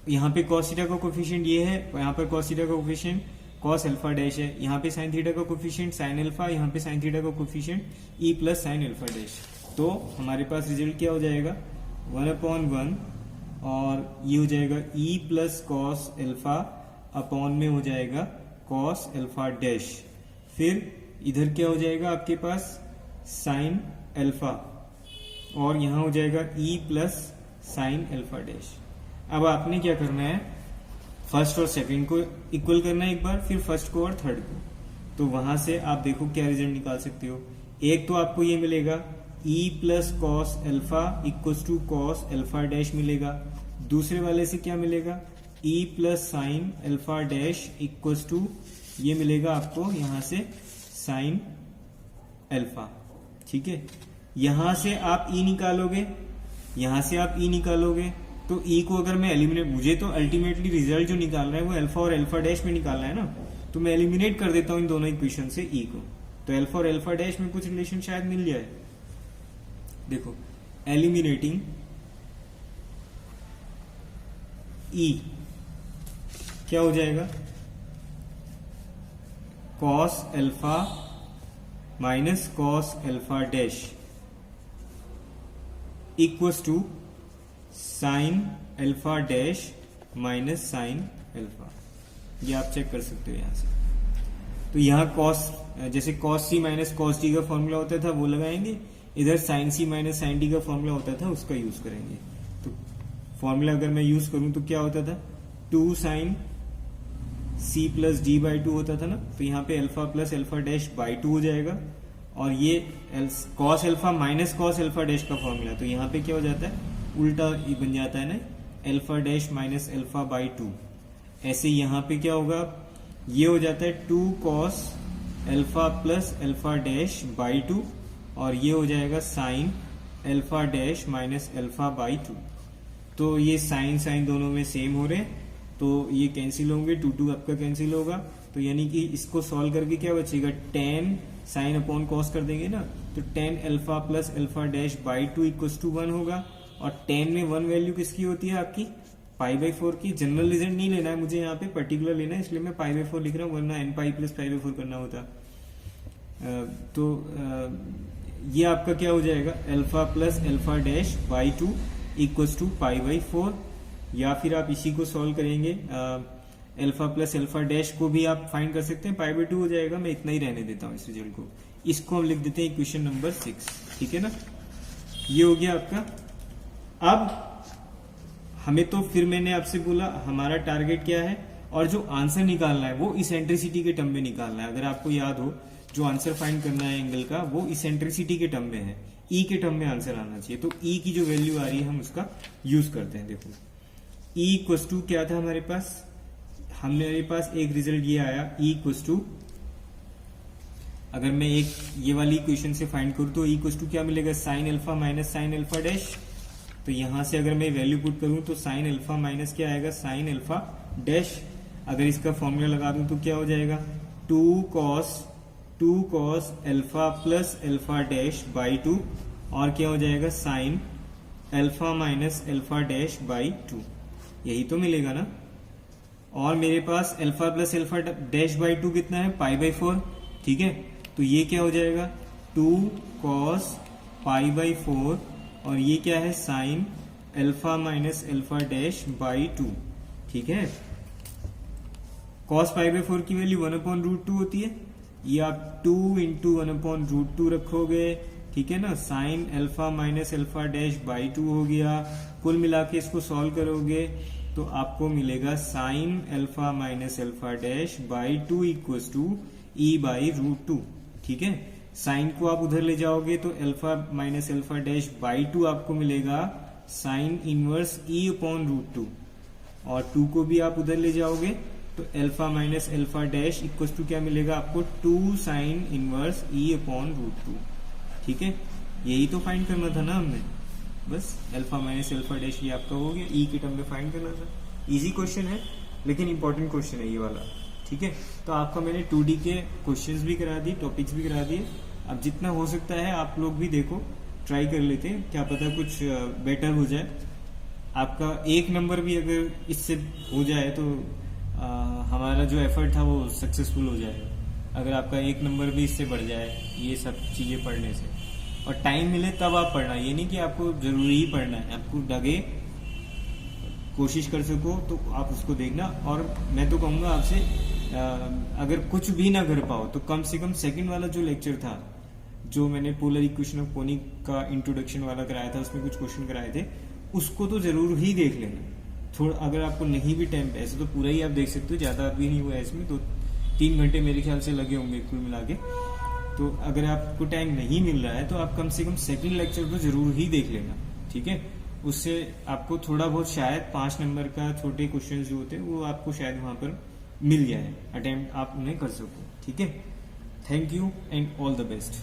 यहाँ पे cos थीटा का कोफिशिएंट ये है, यहाँ पर cos थीटा का कोफिशिएंट cos अल्फा डैश है, यहाँ पे sin थीटा का कोफिशिएंट sin अल्फा, यहाँ पे sin थीटा का coefficient E plus sin alpha dash. तो हमारे पास रिजल्ट क्या हो जाएगा, 1/1, और ये हो जाएगा E plus cos alpha upon में हो जाएगा cos अल्फा डैश। फिर इधर क्या हो जाएगा आपके पास, साइन अल्फा, और यहां हो जाएगा E plus sine alpha dash. अब आपने क्या करना है, फर्स्ट और सेकंड को इक्वल करना है एक बार, फिर फर्स्ट को और थर्ड को। तो वहां से आप देखो क्या रिजल्ट निकाल सकते हो। एक तो आपको ये मिलेगा E plus cos alpha equals to cos alpha dash मिलेगा। दूसरे वाले से क्या मिलेगा, E plus sine alpha dash equals to, ये मिलेगा आपको यहां से साइन अल्फा, ठीक है। यहां से आप E निकालोगे, यहां से आप E निकालोगे, तो E को अगर मैं एलिमिनेट, मुझे तो अल्टीमेटली रिजल्ट जो निकालना है वो अल्फा और अल्फा डैश में निकालना है ना, तो मैं एलिमिनेट कर देता हूं इन दोनों इक्वेशन से E को। तो अल्फा और अल्फा डैश में कुछ रिलेशन शायद मिल जाए। देखो एलिमिनेटिंग ई क्या हो जाएगा, cos alpha minus cos alpha dash equals to sine alpha dash minus sine alpha. ये आप चेक कर सकते हो यहां से। तो यहां कॉस, जैसे कॉस सी माइनस कॉस डी का फॉर्मूला होता था वो लगाएंगे, इधर साइन सी माइनस साइन डी का फॉर्मूला होता था उसका यूज करेंगे। तो फॉर्मूला अगर मैं यूज करूं तो क्या होता था, 2 sine C plus D by 2 होता था ना। तो यहाँ पे alpha plus alpha dash by 2 हो जाएगा, और ये cos alpha minus cos alpha dash का फॉर्मूला। तो यहाँ पे क्या हो जाता है, उल्टा बन जाता है ना, alpha dash minus alpha by 2। ऐसे यहाँ पे क्या होगा, ये हो जाता है 2 cos alpha plus alpha dash by 2, और ये हो जाएगा sine alpha dash minus alpha by 2। तो ये साइन साइन दोनों में सेम हो रहे हैं, तो ये कैंसिल होंगे, 2 आपका कैंसिल होगा। तो यानी कि इसको सॉल्व करके क्या बचेगा, tan साइन अपॉन कॉस कर देंगे ना, तो tan alpha plus alpha dash by 2 equals to 1 होगा। और tan में 1 वैल्यू किसकी होती है आपकी, पाई बाई 4 की। जनरल रिजल्ट नहीं लेना है मुझे, यहाँ पे पर्टिकुलर लेना है, इसलिए मैं पाई बाई 4 लिख रहा हूँ, वरना n pi plus pi by 4 करना होता। ये आपका क्या हो जाएगा, alpha plus alpha dash by 2 equals to pi by 4। या फिर आप इसी को सॉल्व करेंगे, अल्फा प्लस अल्फा डैश को भी आप फाइंड कर सकते हैं, पाई बाई 2 हो जाएगा। मैं इतना ही रहने देता हूँ इस रिजल्ट को। इसको हम लिख देते हैं इक्वेशन नंबर 6, ठीक है ना। ये हो गया आपका। अब हमें तो फिर मैंने आपसे बोला हमारा टारगेट क्या है, और जो आंसर निकालना है वो इसेंट्रिसिटी के टर्म में निकालना है। अगर आपको याद हो, जो आंसर फाइंड करना है एंगल का वो इसेंट्रिसिटी के टर्म में है, ई के टर्म में आंसर आना चाहिए। तो ई की जो वैल्यू आ रही है हम उसका यूज करते हैं। देखो ई इक्वस टू क्या था हमारे पास, हमारे पास एक रिजल्ट ये आया, ई इक्वस टू, अगर मैं एक ये वाली इक्वेशन से फाइंड करूं तो ई इक्वस टू क्या मिलेगा, sine alpha minus sine alpha dash. तो यहां से अगर मैं वैल्यू पुट करूं तो साइन अल्फा माइनस क्या आएगा, साइन अल्फा डैश। अगर इसका फॉर्मूला लगा दूं तो क्या हो जाएगा, 2 cos alpha plus alpha dash by 2, और क्या हो जाएगा sine alpha minus alpha dash by 2। यही तो मिलेगा ना। और मेरे पास alpha plus alpha dash by 2 कितना है, पाई बाई 4, ठीक है। तो ये क्या हो जाएगा, 2 कॉस पाई बाई 4, और ये क्या है, sign alpha minus alpha dash by 2, ठीक है। कॉस पाई बाई 4 की वैल्यू 1/√2 होती है, ये आप 2 इंटू 1/√2 रखोगे, ठीक है ना। Sign alpha minus alpha dash by 2 हो गया। कुल मिला के इसको सॉल्व करोगे तो आपको मिलेगा sine alpha minus alpha dash by 2 equals to E by √2, ठीक है। साइन को आप उधर ले जाओगे तो alpha minus alpha dash by 2 आपको मिलेगा साइन इनवर्स ई अपॉन √2, और 2 को भी आप उधर ले जाओगे तो alpha minus alpha dash equals to क्या मिलेगा आपको, 2 साइन इनवर्स ई अपॉन √2, ठीक है। यही तो फाइंड करना था ना हमने, बस अल्फा माइनस अल्फा डैश ये आपका हो गया, ई के टर्म में फाइंड करना था। इजी क्वेश्चन है लेकिन इंपॉर्टेंट क्वेश्चन है ये वाला, ठीक है। तो आपका मैंने 2D के क्वेश्चंस भी करा दिए, टॉपिक्स भी करा दिए। अब जितना हो सकता है आप लोग भी देखो, ट्राई कर लेते हैं, क्या पता कुछ बेटर हो जाए। आपका 1 नंबर भी अगर इससे हो जाए तो हमारा जो एफर्ट था वो सक्सेसफुल हो जाएगा। अगर आपका 1 नंबर भी इससे बढ़ जाए ये सब चीजें पढ़ने से, और टाइम मिले तब आप पढ़ना, ये नहीं कि आपको जरूरी ही पढ़ना है, आपको लगे कोशिश कर सको तो आप उसको देखना। और मैं तो कहूंगा आपसे, अगर कुछ भी ना कर पाओ तो कम से कम सेकंड वाला जो लेक्चर था, जो मैंने पोलर इक्वेशन ऑफ कोनिक का इंट्रोडक्शन वाला कराया था, उसमें कुछ क्वेश्चन कराए थे, उसको तो जरूर ही देख लेना। थोड़ा अगर आपको नहीं भी टाइम, ऐसे तो पूरा ही आप देख सकते हो, ज्यादा भी नहीं हुआ है इसमें, तो 3 घंटे मेरे ख्याल से लगे होंगे कुल मिला के। तो अगर आपको टाइम नहीं मिल रहा है तो आप कम से कम सेकंड लेक्चर तो जरूर ही देख लेना, ठीक है। उससे आपको थोड़ा बहुत शायद 5 नंबर का छोटे क्वेश्चन जो होते हैं वो आपको शायद वहां पर मिल जाए, अटेम्प्ट आप उन्हें कर सको, ठीक है। Thank you and all the best.